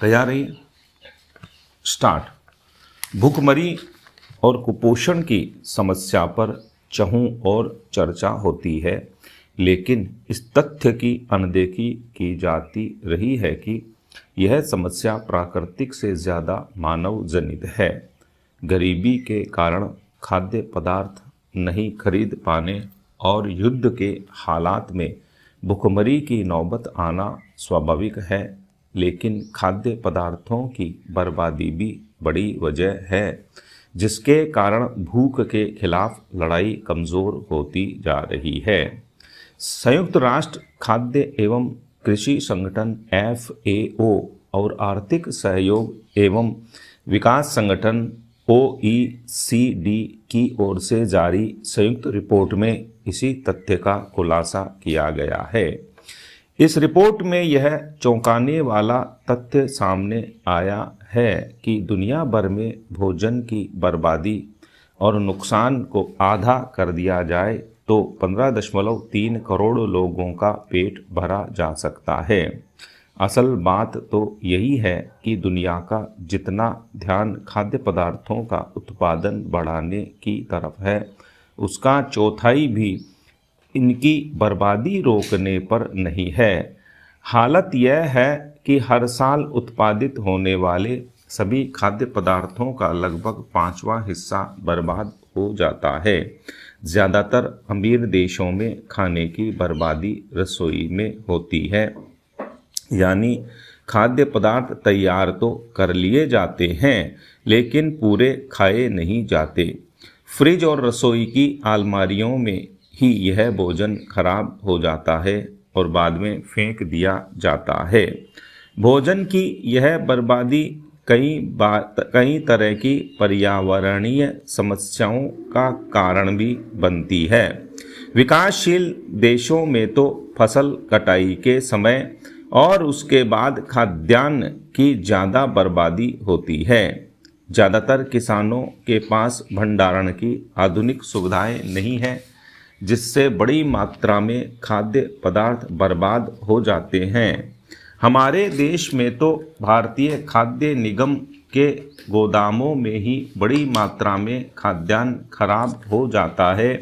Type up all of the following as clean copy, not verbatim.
तैयारी स्टार्ट। भूखमरी और कुपोषण की समस्या पर चहुं और चर्चा होती है, लेकिन इस तथ्य की अनदेखी की जाती रही है कि यह समस्या प्राकृतिक से ज़्यादा मानव जनित है। गरीबी के कारण खाद्य पदार्थ नहीं खरीद पाने और युद्ध के हालात में भुखमरी की नौबत आना स्वाभाविक है, लेकिन खाद्य पदार्थों की बर्बादी भी बड़ी वजह है, जिसके कारण भूख के खिलाफ लड़ाई कमज़ोर होती जा रही है। संयुक्त राष्ट्र खाद्य एवं कृषि संगठन FAO और आर्थिक सहयोग एवं विकास संगठन OECD की ओर से जारी संयुक्त रिपोर्ट में इसी तथ्य का खुलासा किया गया है। इस रिपोर्ट में यह चौंकाने वाला तथ्य सामने आया है कि दुनिया भर में भोजन की बर्बादी और नुकसान को आधा कर दिया जाए तो 15.3 करोड़ लोगों का पेट भरा जा सकता है। असल बात तो यही है कि दुनिया का जितना ध्यान खाद्य पदार्थों का उत्पादन बढ़ाने की तरफ है, उसका चौथाई भी इनकी बर्बादी रोकने पर नहीं है। हालत यह है कि हर साल उत्पादित होने वाले सभी खाद्य पदार्थों का लगभग 5वां हिस्सा बर्बाद हो जाता है। ज़्यादातर अमीर देशों में खाने की बर्बादी रसोई में होती है, यानी खाद्य पदार्थ तैयार तो कर लिए जाते हैं, लेकिन पूरे खाए नहीं जाते। फ्रिज और रसोई की अलमारियों में ही यह भोजन खराब हो जाता है और बाद में फेंक दिया जाता है। भोजन की यह बर्बादी कई तरह की पर्यावरणीय समस्याओं का कारण भी बनती है। विकासशील देशों में तो फसल कटाई के समय और उसके बाद खाद्यान्न की ज़्यादा बर्बादी होती है। ज़्यादातर किसानों के पास भंडारण की आधुनिक सुविधाएं नहीं हैं, जिससे बड़ी मात्रा में खाद्य पदार्थ बर्बाद हो जाते हैं। हमारे देश में तो भारतीय खाद्य निगम के गोदामों में ही बड़ी मात्रा में खाद्यान्न खराब हो जाता है,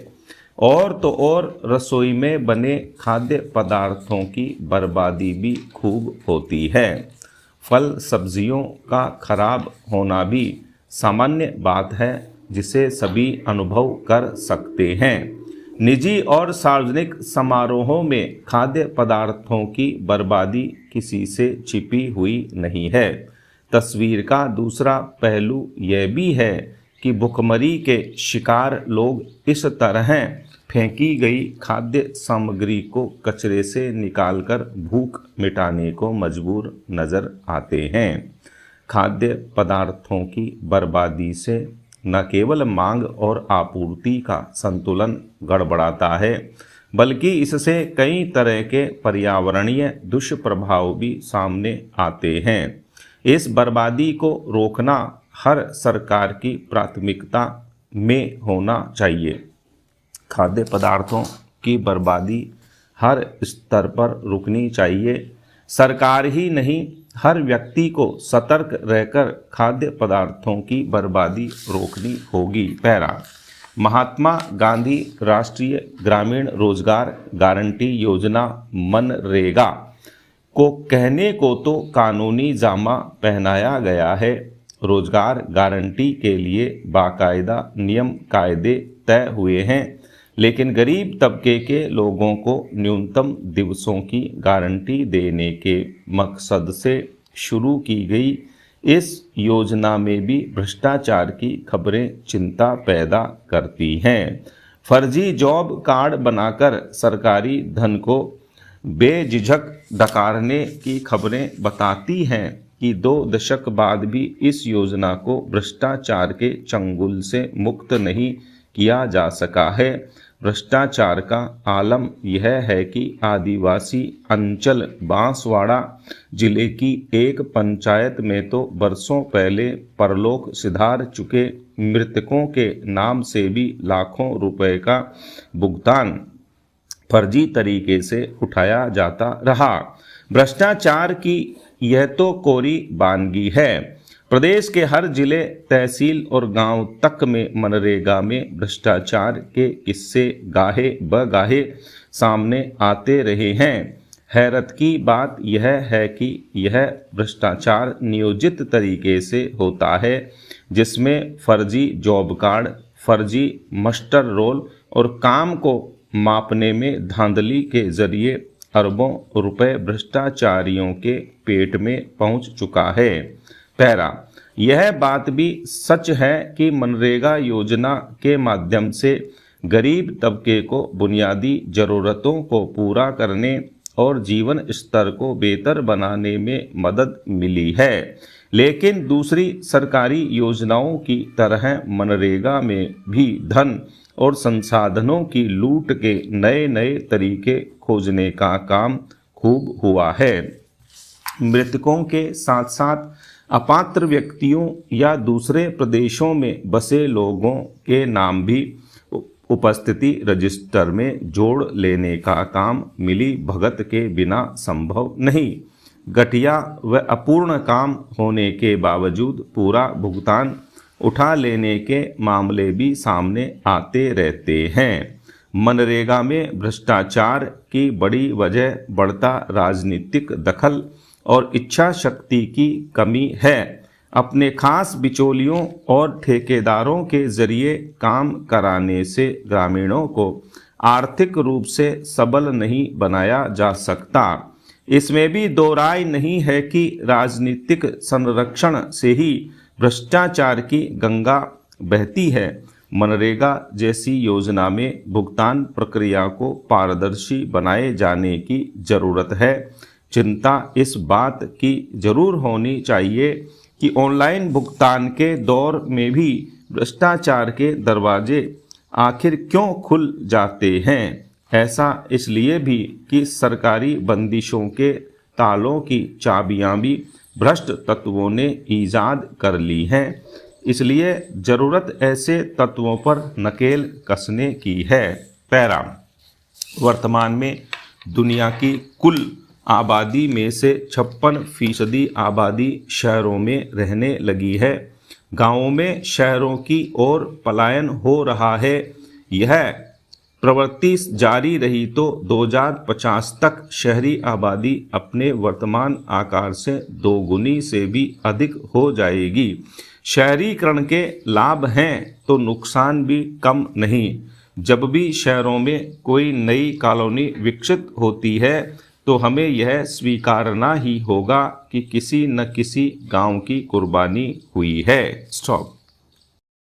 और तो और रसोई में बने खाद्य पदार्थों की बर्बादी भी खूब होती है। फल सब्जियों का खराब होना भी सामान्य बात है, जिसे सभी अनुभव कर सकते हैं। निजी और सार्वजनिक समारोहों में खाद्य पदार्थों की बर्बादी किसी से छिपी हुई नहीं है। तस्वीर का दूसरा पहलू यह भी है कि भुखमरी के शिकार लोग इस तरह फेंकी गई खाद्य सामग्री को कचरे से निकालकर भूख मिटाने को मजबूर नजर आते हैं। खाद्य पदार्थों की बर्बादी से न केवल मांग और आपूर्ति का संतुलन गड़बड़ाता है, बल्कि इससे कई तरह के पर्यावरणीय दुष्प्रभाव भी सामने आते हैं। इस बर्बादी को रोकना हर सरकार की प्राथमिकता में होना चाहिए। खाद्य पदार्थों की बर्बादी हर स्तर पर रुकनी चाहिए। सरकार ही नहीं, हर व्यक्ति को सतर्क रहकर खाद्य पदार्थों की बर्बादी रोकनी होगी। पैरा महात्मा गांधी राष्ट्रीय ग्रामीण रोजगार गारंटी योजना मनरेगा को कहने को तो कानूनी जामा पहनाया गया है। रोजगार गारंटी के लिए बाकायदा नियम कायदे तय हुए हैं, लेकिन गरीब तबके के लोगों को न्यूनतम दिवसों की गारंटी देने के मकसद से शुरू की गई इस योजना में भी भ्रष्टाचार की खबरें चिंता पैदा करती हैं। फर्जी जॉब कार्ड बनाकर सरकारी धन को बेझिझक डकारने की खबरें बताती हैं कि 2 दशक बाद भी इस योजना को भ्रष्टाचार के चंगुल से मुक्त नहीं किया जा सका है। भ्रष्टाचार का आलम यह है कि आदिवासी अंचल बांसवाड़ा जिले की एक पंचायत में तो बरसों पहले परलोक सिधार चुके मृतकों के नाम से भी लाखों रुपए का भुगतान फर्जी तरीके से उठाया जाता रहा। भ्रष्टाचार की यह तो कोरी बानगी है। प्रदेश के हर जिले, तहसील और गांव तक में मनरेगा में भ्रष्टाचार के किस्से गाहे बगाहे सामने आते रहे हैं। हैरत की बात यह है कि यह भ्रष्टाचार नियोजित तरीके से होता है, जिसमें फर्जी जॉब कार्ड, फर्जी मस्टर रोल और काम को मापने में धांधली के जरिए अरबों रुपए भ्रष्टाचारियों के पेट में पहुंच चुका है। पैरा, यह बात भी सच है कि मनरेगा योजना के माध्यम से गरीब तबके को बुनियादी ज़रूरतों को पूरा करने और जीवन स्तर को बेहतर बनाने में मदद मिली है, लेकिन दूसरी सरकारी योजनाओं की तरह मनरेगा में भी धन और संसाधनों की लूट के नए नए तरीके खोजने का काम खूब हुआ है। मृतकों के साथ साथ अपात्र व्यक्तियों या दूसरे प्रदेशों में बसे लोगों के नाम भी उपस्थिति रजिस्टर में जोड़ लेने का काम मिली भगत के बिना संभव नहीं। घटिया व अपूर्ण काम होने के बावजूद पूरा भुगतान उठा लेने के मामले भी सामने आते रहते हैं। मनरेगा में भ्रष्टाचार की बड़ी वजह बढ़ता राजनीतिक दखल और इच्छा शक्ति की कमी है। अपने खास बिचौलियों और ठेकेदारों के जरिए काम कराने से ग्रामीणों को आर्थिक रूप से सबल नहीं बनाया जा सकता। इसमें भी दो राय नहीं है कि राजनीतिक संरक्षण से ही भ्रष्टाचार की गंगा बहती है। मनरेगा जैसी योजना में भुगतान प्रक्रिया को पारदर्शी बनाए जाने की जरूरत है। चिंता इस बात की जरूर होनी चाहिए कि ऑनलाइन भुगतान के दौर में भी भ्रष्टाचार के दरवाजे आखिर क्यों खुल जाते हैं। ऐसा इसलिए भी कि सरकारी बंदिशों के तालों की चाबियां भी भ्रष्ट तत्वों ने ईजाद कर ली हैं। इसलिए ज़रूरत ऐसे तत्वों पर नकेल कसने की है। पैरा, वर्तमान में दुनिया की कुल आबादी में से 56% आबादी शहरों में रहने लगी है। गांवों में शहरों की ओर पलायन हो रहा है। यह प्रवृत्ति जारी रही तो 2050 तक शहरी आबादी अपने वर्तमान आकार से दोगुनी से भी अधिक हो जाएगी। शहरीकरण के लाभ हैं तो नुकसान भी कम नहीं। जब भी शहरों में कोई नई कॉलोनी विकसित होती है तो हमें यह स्वीकारना ही होगा कि किसी न किसी गांव की कुर्बानी हुई है। स्टॉप।